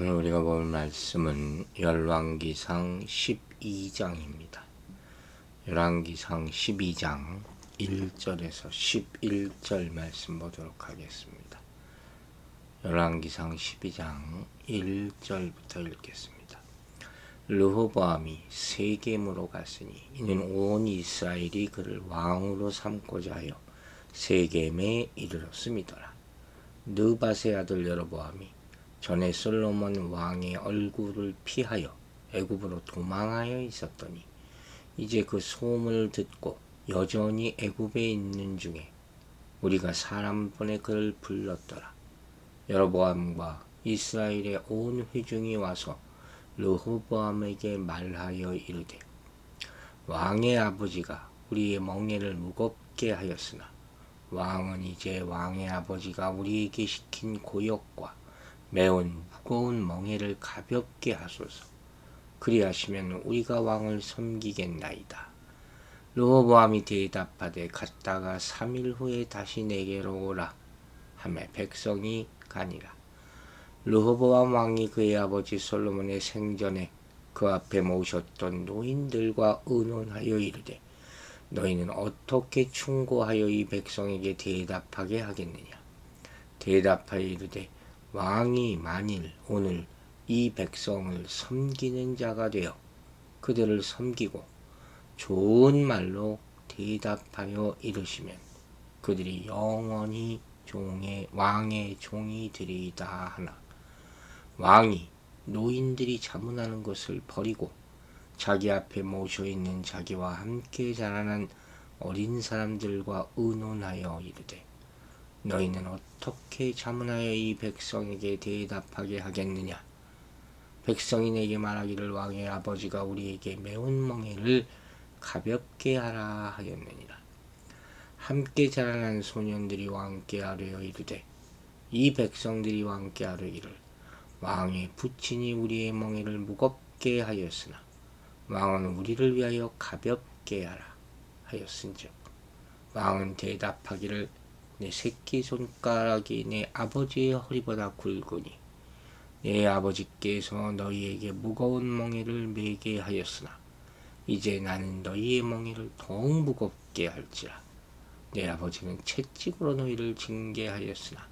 오늘 우리가 볼 말씀은 열왕기상 12장입니다. 열왕기상 12장 1절에서 11절 말씀 보도록 하겠습니다. 열왕기상 12장 1절부터 읽겠습니다. 르호보암이 세겜으로 갔으니 이는 온 이스라엘이 그를 왕으로 삼고자 하여 세겜에 이르렀음이더라. 느밧의 아들 여로보암이 전에 솔로몬 왕의 얼굴을 피하여 애굽으로 도망하여 있었더니 이제 그 소문을 듣고 여전히 애굽에 있는 중에 우리가 사람 보내 그를 불렀더라. 여로보암과 이스라엘의 온 회중이 와서 르호보암에게 말하여 이르되 왕의 아버지가 우리의 멍에를 무겁게 하였으나 왕은 이제 왕의 아버지가 우리에게 시킨 고역과 매운 무거운 멍에를 가볍게 하소서. 그리하시면 우리가 왕을 섬기겠나이다. 르호보암이 대답하되 갔다가 3일 후에 다시 내게로 오라 하매 백성이 가니라. 르호보암 왕이 그의 아버지 솔로몬의 생전에 그 앞에 모셨던 노인들과 의논하여 이르되 너희는 어떻게 충고하여 이 백성에게 대답하게 하겠느냐. 대답하여 이르되 왕이 만일 오늘 이 백성을 섬기는 자가 되어 그들을 섬기고 좋은 말로 대답하여 이르시면 그들이 영원히 왕의 종이 되리이다 하나 왕이 노인들이 자문하는 것을 버리고 자기 앞에 모셔있는 자기와 함께 자라난 어린 사람들과 의논하여 이르되 너희는 어떻게 자문하여 이 백성에게 대답하게 하겠느냐. 백성이 내게 말하기를 왕의 아버지가 우리에게 매운 멍에를 가볍게 하라 하였느니라. 함께 자라난 소년들이 왕께 아뢰어 이르되 이 백성들이 왕께 아뢰기를 왕의 부친이 우리의 멍에를 무겁게 하였으나 왕은 우리를 위하여 가볍게 하라 하였은즉 왕은 대답하기를 내 새끼손가락이 내 아버지의 허리보다 굵으니 내 아버지께서 너희에게 무거운 멍에를 메게 하였으나 이제 나는 너희의 멍에를 더욱 무겁게 할지라. 내 아버지는 채찍으로 너희를 징계하였으나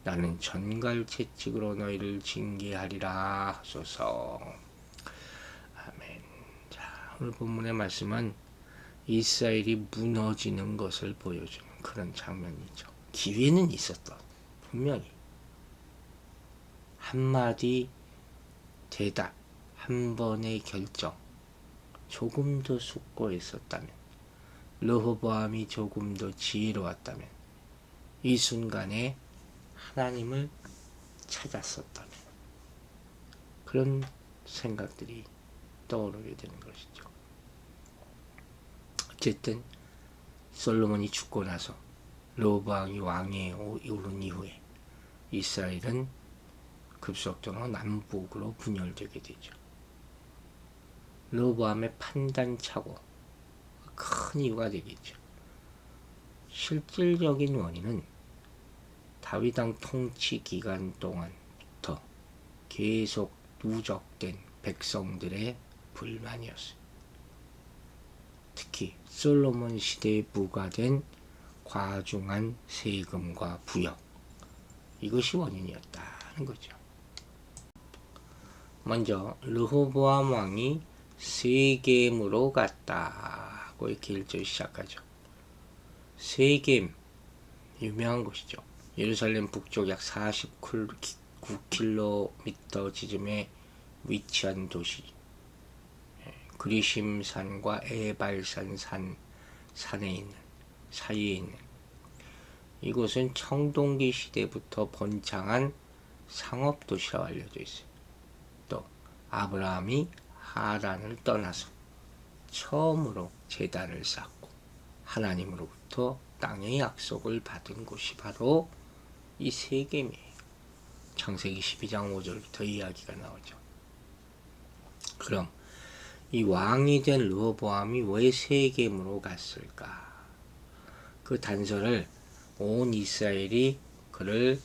나는 전갈 채찍으로 너희를 징계하리라 하소서. 아멘. 자, 오늘 본문의 말씀은 이스라엘이 무너지는 것을 보여주는 그런 장면이죠. 기회는 있었던 분명히 한마디 대답, 한 번의 결정 조금 더 숙고했었다면, 르호보암이 조금 더 지혜로웠다면, 이 순간에 하나님을 찾았었다면 그런 생각들이 떠오르게 되는 것이죠. 어쨌든 솔로몬이 죽고 나서 르호보암이 왕에 오른 이후에 이스라엘은 급속도로 남북으로 분열되게 되죠. 르호보암의 판단착오 큰 이유가 되겠죠. 실질적인 원인은 다윗 왕 통치 기간 동안부터 계속 누적된 백성들의 불만이었어요. 특히 솔로몬 시대에 부과된 과중한 세금과 부역, 이것이 원인이었다는 거죠. 먼저 르호보암 왕이 세겜으로 갔다고 이렇게 1절 시작하죠. 세겜 유명한 곳이죠. 예루살렘 북쪽 약 49km 지점에 위치한 도시, 그리심산과 에발산 산에 있는 사이에 있는 이곳은 청동기 시대부터 번창한 상업도시라고 알려져 있어요. 또 아브라함이 하란을 떠나서 처음으로 제단을 쌓고 하나님으로부터 땅의 약속을 받은 곳이 바로 이 세겜이에요. 창세기 12장 5절부터 이야기가 나오죠. 그럼 이 왕이 된 르호보암이 왜 세겜으로 갔을까? 그 단서를 온 이스라엘이 그를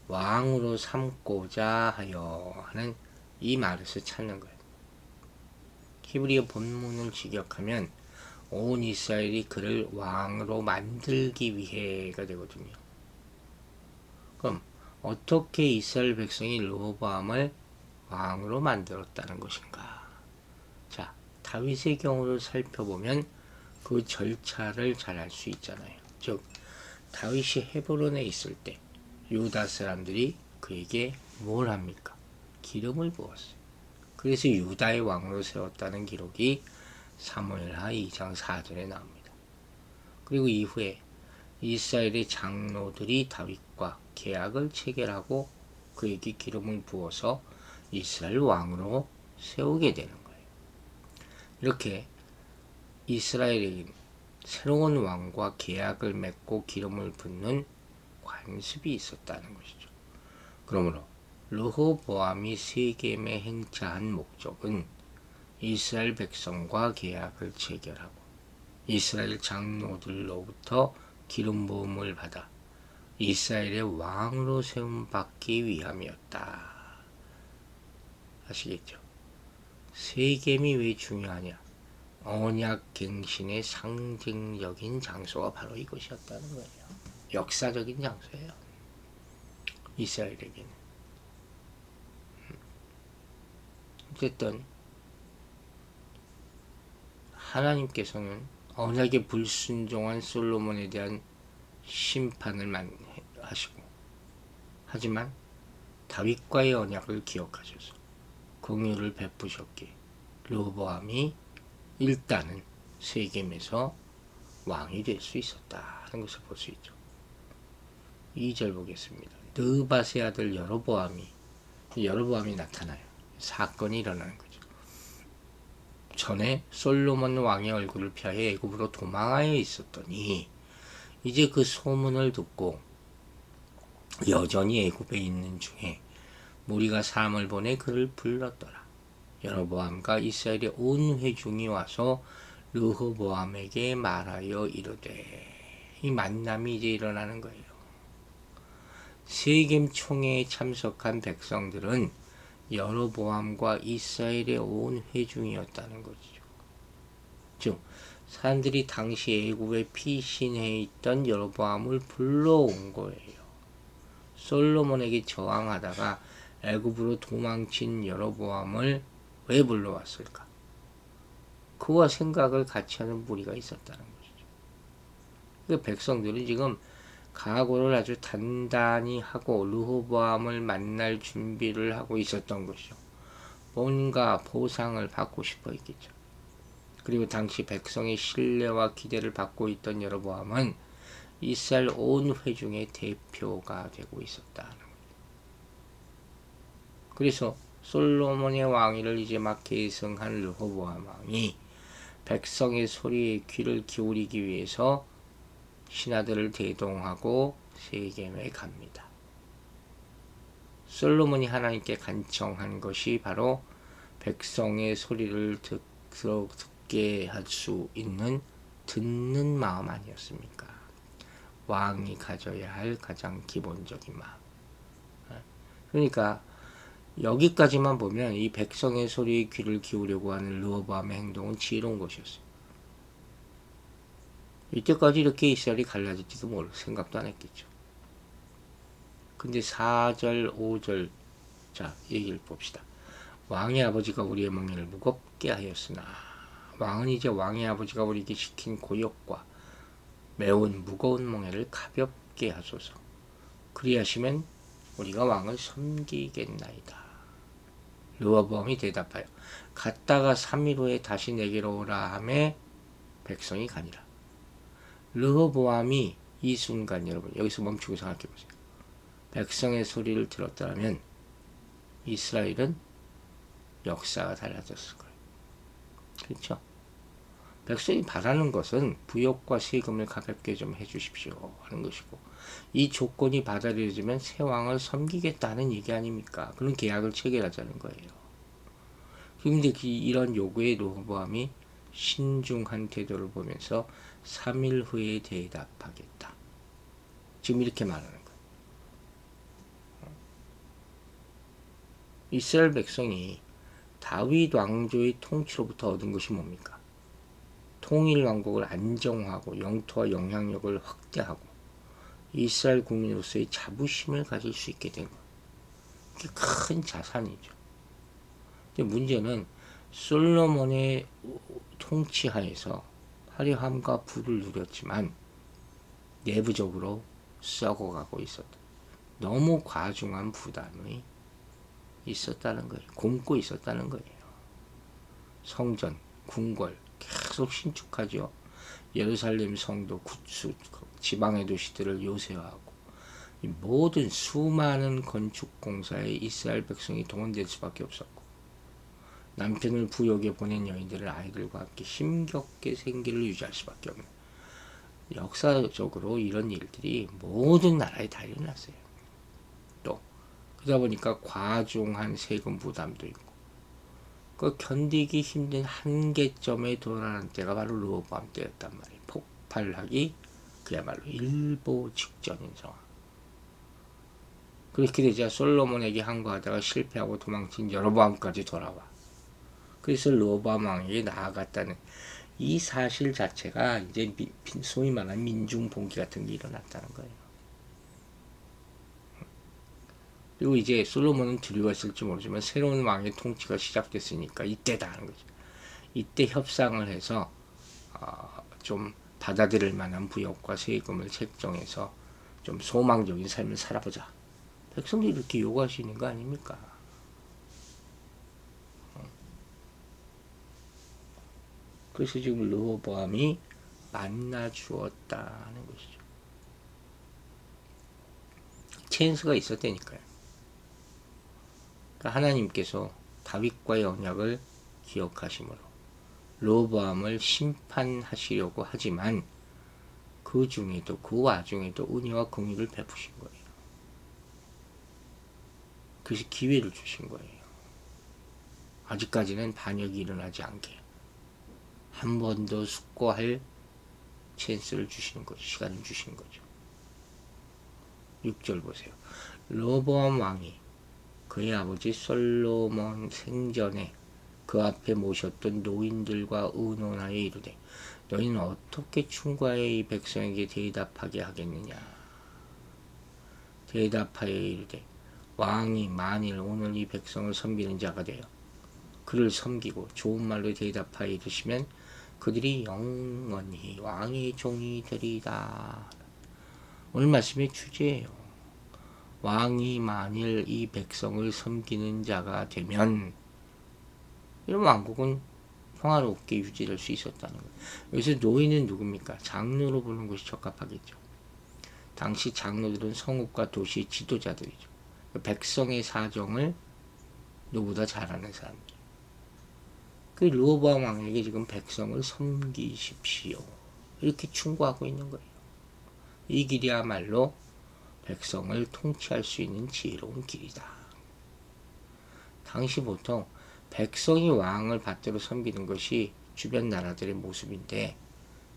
왕으로 삼고자 하여 하는 이 말에서 찾는 거예요. 히브리어 본문을 직역하면 온 이스라엘이 그를 왕으로 만들기 위해가 되거든요. 그럼 어떻게 이스라엘 백성이 르호보암을 왕으로 만들었다는 것인가? 자, 다윗의 경우를 살펴보면 그 절차를 잘 알 수 있잖아요. 즉, 다윗이 헤브론에 있을 때 유다 사람들이 그에게 뭘 합니까? 기름을 부었어요. 그래서 유다의 왕으로 세웠다는 기록이 사무엘하 2장 4절에 나옵니다. 그리고 이후에 이스라엘의 장로들이 다윗과 계약을 체결하고 그에게 기름을 부어서 이스라엘 왕으로 세우게 되는 거예요. 이렇게 이스라엘의 새로운 왕과 계약을 맺고 기름을 붓는 관습이 있었다는 것이죠. 그러므로 르호보암이 세겜에 행차한 목적은 이스라엘 백성과 계약을 체결하고 이스라엘 장로들로부터 기름 부음을 받아 이스라엘의 왕으로 세움 받기 위함이었다. 아시겠죠? 세겜이 왜 중요하냐? 언약 갱신의 상징적인 장소가 바로 이것이었다는 거예요. 역사적인 장소예요. 이스라엘에게는. 어쨌든 하나님께서는 언약에 불순종한 솔로몬에 대한 심판을 하시고, 하지만 다윗과의 언약을 기억하셔서 긍휼을 베푸셨기에 르호보암이 일단은 세겜에서 왕이 될 수 있었다는 것을 볼 수 있죠. 2절 보겠습니다. 느밧의 아들 여로보암이 나타나요. 사건이 일어나는 거죠. 전에 솔로몬 왕의 얼굴을 피하여 애굽으로 도망하여 있었더니 이제 그 소문을 듣고 여전히 애굽에 있는 중에 무리가 사람을 보내 그를 불렀더라. 여로보암과 이스라엘의 온 회중이 와서 르호보암에게 말하여 이르되, 이 만남이 이제 일어나는 거예요. 세겜 총회에 참석한 백성들은 여로보암과 이스라엘의 온 회중이었다는 것이죠. 즉, 사람들이 당시 애굽에 피신해 있던 여로보암을 불러온 거예요. 솔로몬에게 저항하다가 애굽으로 도망친 여로보암을 왜 불러왔을까? 그와 생각을 같이 하는 무리가 있었다는 것이죠. 그 백성들은 지금 각오를 아주 단단히 하고 르호보암을 만날 준비를 하고 있었던 것이죠. 뭔가 보상을 받고 싶어 했겠죠. 그리고 당시 백성의 신뢰와 기대를 받고 있던 여로보암은 이스라엘 온 회중의 대표가 되고 있었다는 거죠. 그래서 솔로몬의 왕위를 이제 막 계승한 르호보암 왕이 백성의 소리에 귀를 기울이기 위해서 신하들을 대동하고 세겜에 갑니다. 솔로몬이 하나님께 간청한 것이 바로 백성의 소리를 듣게 할 수 있는 듣는 마음 아니었습니까? 왕이 가져야 할 가장 기본적인 마음. 그러니까 여기까지만 보면 이 백성의 소리에 귀를 기울이려고 하는 르호보암의 행동은 지혜로운 것이었어요. 이때까지 이렇게 이스라엘이 갈라질지도 모르고 생각도 안 했겠죠. 근데 4절, 5절 자 얘기를 봅시다. 왕의 아버지가 우리의 멍에를 무겁게 하였으나 왕은 이제 왕의 아버지가 우리에게 시킨 고역과 매운 무거운 멍에를 가볍게 하소서. 그리하시면 우리가 왕을 섬기겠나이다. 르호보암이 대답하여 갔다가 3일 후에 다시 내게로 오라 하매 백성이 가니라. 르호보암이 이 순간, 여러분 여기서 멈추고 생각해 보세요. 백성의 소리를 들었다면 이스라엘은 역사가 달라졌을 거예요. 그렇죠? 백성이 바라는 것은 부역과 세금을 가볍게 좀 해주십시오 하는 것이고, 이 조건이 받아들여지면 새 왕을 섬기겠다는 얘기 아닙니까? 그런 계약을 체결하자는 거예요. 그런데 이런 요구에 르호보암이 신중한 태도를 보면서 3일 후에 대답하겠다. 지금 이렇게 말하는 거예요. 이스라엘 백성이 다윗 왕조의 통치로부터 얻은 것이 뭡니까? 통일 왕국을 안정화하고 영토와 영향력을 확대하고 이스라엘 국민으로서의 자부심을 가질 수 있게 된 것. 그게 큰 자산이죠. 근데 문제는 솔로몬의 통치하에서 화려함과 부를 누렸지만 내부적으로 썩어가고 있었다. 너무 과중한 부담이 있었다는 거예요. 곪고 있었다는 거예요. 성전, 궁궐 계속 신축하죠. 예루살렘 성도 구축, 지방의 도시들을 요새화하고 이 모든 수많은 건축 공사에 이스라엘 백성이 동원될 수밖에 없었고 남편을 부역에 보낸 여인들을 아이들과 함께 힘겹게 생계를 유지할 수밖에 없는 역사적으로 이런 일들이 모든 나라에 다 일어났어요. 또 그러다 보니까 과중한 세금 부담도 있고 그 견디기 힘든 한계점에 도달하는 때가 바로 르호보암 때였단 말이에요. 폭발하기 그야말로 일보 직전인 상황. 그렇게 되자 솔로몬에게 항거하다가 실패하고 도망친 여로보암까지 돌아와. 그래서 르호보암 왕에게 나아갔다는 이 사실 자체가 이제 소위 말하는 민중봉기 같은 게 일어났다는 거예요. 그리고 이제 솔로몬은 두려웠을지 모르지만 새로운 왕의 통치가 시작됐으니까 이때다 하는 거죠. 이때 협상을 해서 좀 받아들일 만한 부역과 세금을 책정해서 좀 소망적인 삶을 살아보자. 백성들이 이렇게 요구할 수 있는 거 아닙니까? 그래서 지금 르호보암이 만나 주었다는 것이죠. 찬스가 있었다니까요. 그러니까 하나님께서 다윗과의 언약을 기억하심으로 르호보암을 심판하시려고 하지만 그 중에도 그 와중에도 은혜와 긍휼을 베푸신 거예요. 그래서 기회를 주신 거예요. 아직까지는 반역이 일어나지 않게 한 번 더 숙고할 찬스를 주시는 거죠. 시간을 주시는 거죠. 6절 보세요. 르호보암 왕이 그의 아버지 솔로몬 생전에 그 앞에 모셨던 노인들과 의논하여 이르되 너희는 어떻게 충고하여 이 백성에게 대답하게 하겠느냐. 대답하여 이르되 왕이 만일 오늘 이 백성을 섬기는 자가 되어 그를 섬기고 좋은 말로 대답하여 이르시면 그들이 영원히 왕의 종이 되리다. 오늘 말씀의 주제예요. 왕이 만일 이 백성을 섬기는 자가 되면 이런 왕국은 평화롭게 유지될 수 있었다는 거예요. 여기서 노인은 누굽니까? 장로로 보는 것이 적합하겠죠. 당시 장로들은 성읍과 도시의 지도자들이죠. 백성의 사정을 누구보다 잘 아는 사람들. 그 르호보암 왕에게 지금 백성을 섬기십시오. 이렇게 충고하고 있는 거예요. 이 길이야말로 백성을 통치할 수 있는 지혜로운 길이다. 당시 보통 백성이 왕을 받들어 섬기는 것이 주변 나라들의 모습인데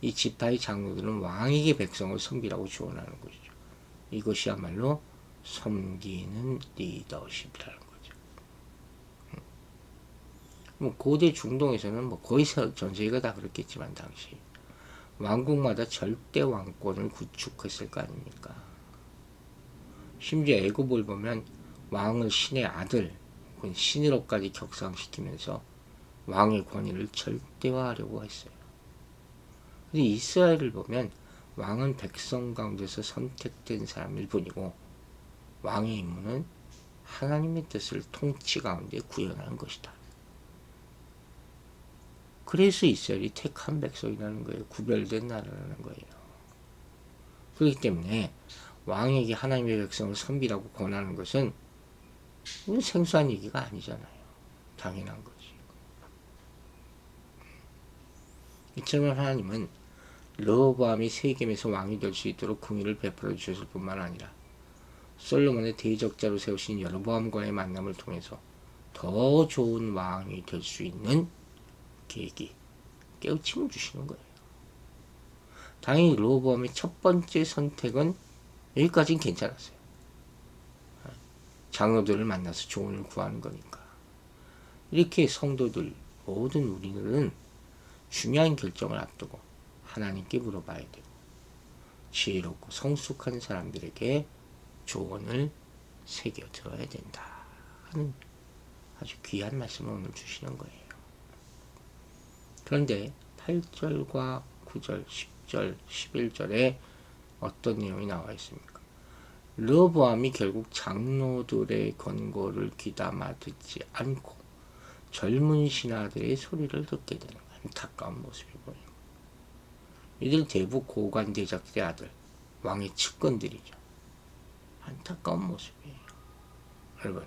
이 지파의 장로들은 왕에게 백성을 섬기라고 조언하는 것이죠. 이것이야말로 섬기는 리더십이라는 거죠. 뭐 고대 중동에서는 뭐 거의 전 세계가 다 그렇겠지만 당시 왕국마다 절대 왕권을 구축했을 거 아닙니까? 심지어 애굽을 보면 왕을 신의 아들 혹은 신으로까지 격상시키면서 왕의 권위를 절대화하려고 했어요. 근데 이스라엘을 보면 왕은 백성 가운데서 선택된 사람일 뿐이고 왕의 임무는 하나님의 뜻을 통치 가운데 구현하는 것이다. 그래서 이스라엘이 택한 백성이라는 거예요. 구별된 나라라는 거예요. 그렇기 때문에 왕에게 하나님의 백성을 섬기라고 권하는 것은 생소한 얘기가 아니잖아요. 당연한 거지. 이처럼 하나님은 르호보암이 세겜에서 왕이 될 수 있도록 긍휼을 베풀어 주셨을 뿐만 아니라 솔로몬의 대적자로 세우신 여로보암과의 만남을 통해서 더 좋은 왕이 될 수 있는 계기, 깨우침을 주시는 거예요. 당연히 르호보암의 첫 번째 선택은 여기까지는 괜찮았어요. 장로들을 만나서 조언을 구하는 거니까. 이렇게 성도들 모든 우리는 중요한 결정을 앞두고 하나님께 물어봐야 되고 지혜롭고 성숙한 사람들에게 조언을 새겨 들어야 된다 하는 아주 귀한 말씀을 오늘 주시는 거예요. 그런데 8절과 9절, 10절, 11절에 어떤 내용이 나와 있습니까? 르호보암이 결국 장로들의 권고를 귀담아 듣지 않고 젊은 신하들의 소리를 듣게 되는 안타까운 모습이 보여요. 이들 대부 고관 대작들의 아들, 왕의 측근들이죠. 안타까운 모습이에요. 여러분,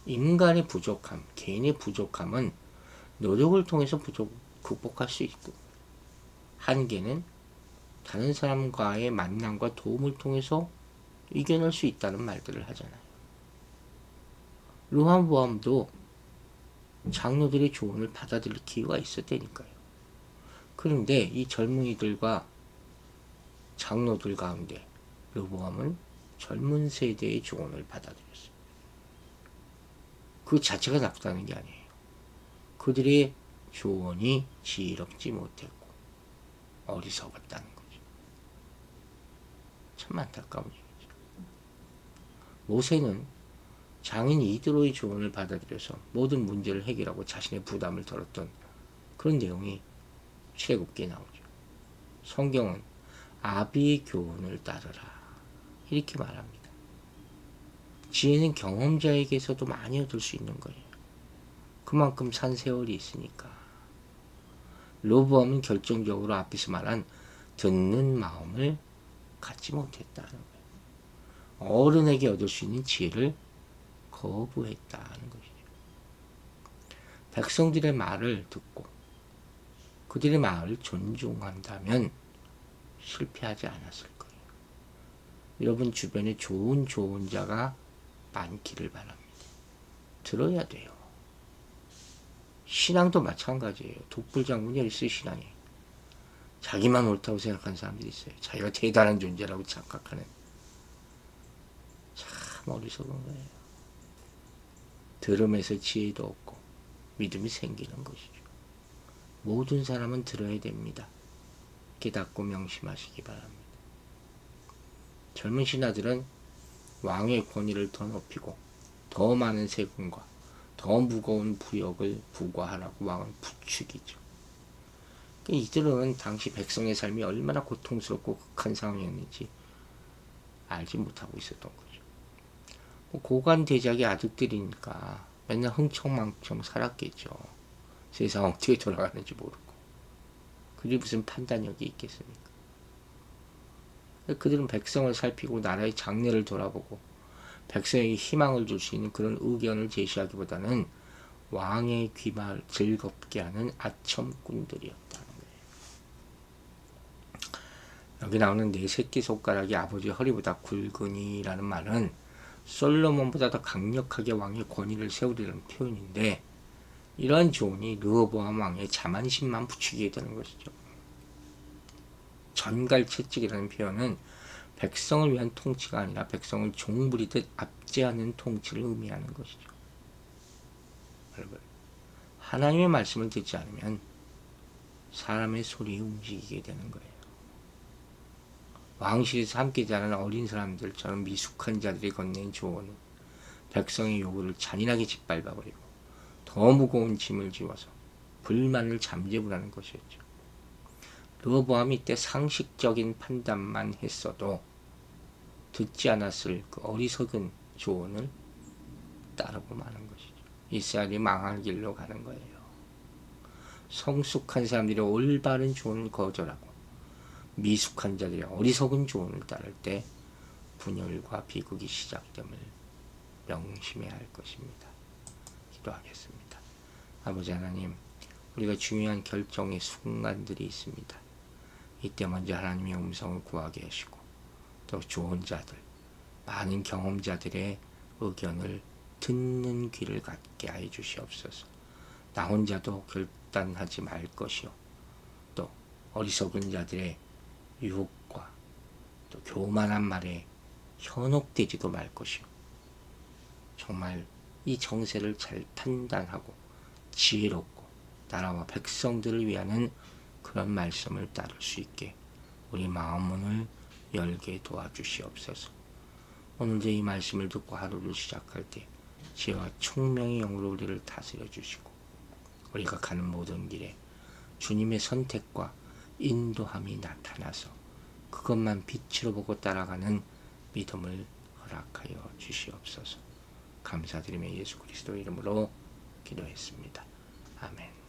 인간의 부족함, 개인의 부족함은 노력을 통해서 극복할 수 있고, 한계는 다른 사람과의 만남과 도움을 통해서 이겨낼 수 있다는 말들을 하잖아요. 르호보암도 장로들의 조언을 받아들일 기회가 있었다니까요. 그런데 이 젊은이들과 장로들 가운데 르호보암은 젊은 세대의 조언을 받아들였어요. 그 자체가 나쁘다는 게 아니에요. 그들의 조언이 지혜롭지 못했고 어리석었다는 거죠. 참 안타까운 얘기죠. 모세는 장인 이드로의 조언을 받아들여서 모든 문제를 해결하고 자신의 부담을 덜었던 그런 내용이 출애굽기에 나오죠. 성경은 아비의 교훈을 따르라 이렇게 말합니다. 지혜는 경험자에게서도 많이 얻을 수 있는 거예요. 그만큼 산 세월이 있으니까. 르호보암은 결정적으로 앞에서 말한 듣는 마음을 갖지 못했다는 거예요. 어른에게 얻을 수 있는 지혜를 거부했다는 것이죠. 백성들의 말을 듣고 그들의 말을 존중한다면 실패하지 않았을 거예요. 여러분 주변에 좋은 조언자가 많기를 바랍니다. 들어야 돼요. 신앙도 마찬가지예요. 독불장군이 있어요. 신앙이 자기만 옳다고 생각하는 사람들이 있어요. 자기가 대단한 존재라고 착각하는. 참 어리석은 거예요. 들음에서 지혜도 없고 믿음이 생기는 것이죠. 모든 사람은 들어야 됩니다. 깨닫고 명심하시기 바랍니다. 젊은 신하들은 왕의 권위를 더 높이고 더 많은 세금과 더 무거운 부역을 부과하라고 왕을 부추기죠. 이들은 당시 백성의 삶이 얼마나 고통스럽고 극한 상황이었는지 알지 못하고 있었던 거죠. 고관 대작의 아들들이니까 맨날 흥청망청 살았겠죠. 세상 어떻게 돌아가는지 모르고. 그들이 무슨 판단력이 있겠습니까? 그들은 백성을 살피고 나라의 장래를 돌아보고 백성에게 희망을 줄 수 있는 그런 의견을 제시하기보다는 왕의 귀말 즐겁게 하는 아첨꾼들이었다는 거예요. 여기 나오는 네 새끼손가락이 아버지 허리보다 굵으니라는 말은 솔로몬보다 더 강력하게 왕의 권위를 세우려는 표현인데 이러한 조언이 르호보암 왕의 자만심만 부추기게 되는 것이죠. 전갈채찍이라는 표현은 백성을 위한 통치가 아니라 백성을 종부리듯 압제하는 통치를 의미하는 것이죠. 여러분, 하나님의 말씀을 듣지 않으면 사람의 소리에 움직이게 되는 거예요. 왕실에서 함께 자라는 어린 사람들처럼 미숙한 자들이 건넨 조언은 백성의 요구를 잔인하게 짓밟아버리고 더 무거운 짐을 지워서 불만을 잠재우라는 것이었죠. 르호보암이 이때 상식적인 판단만 했어도 듣지 않았을 그 어리석은 조언을 따르고 마는 것이죠. 이스라엘이 망할 길로 가는 거예요. 성숙한 사람들이 올바른 조언을 거절하고 미숙한 자들이 어리석은 조언을 따를 때 분열과 비극이 시작됨을 명심해야 할 것입니다. 기도하겠습니다. 아버지 하나님, 우리가 중요한 결정의 순간들이 있습니다. 이때 먼저 하나님의 음성을 구하게 하시고 또 좋은 자들, 많은 경험자들의 의견을 듣는 귀를 갖게 하여 주시옵소서. 나 혼자도 결단하지 말 것이요. 또 어리석은 자들의 유혹과 또 교만한 말에 현혹되지도 말 것이요. 정말 이 정세를 잘 판단하고 지혜롭고 나라와 백성들을 위하는 그런 말씀을 따를 수 있게 우리 마음문을 열게 도와주시옵소서. 오늘도 이 말씀을 듣고 하루를 시작할 때 지혜와 총명의 영으로 우리를 다스려 주시고 우리가 가는 모든 길에 주님의 선택과 인도함이 나타나서 그것만 빛으로 보고 따라가는 믿음을 허락하여 주시옵소서. 감사드리며 예수 그리스도 이름으로 기도했습니다. 아멘.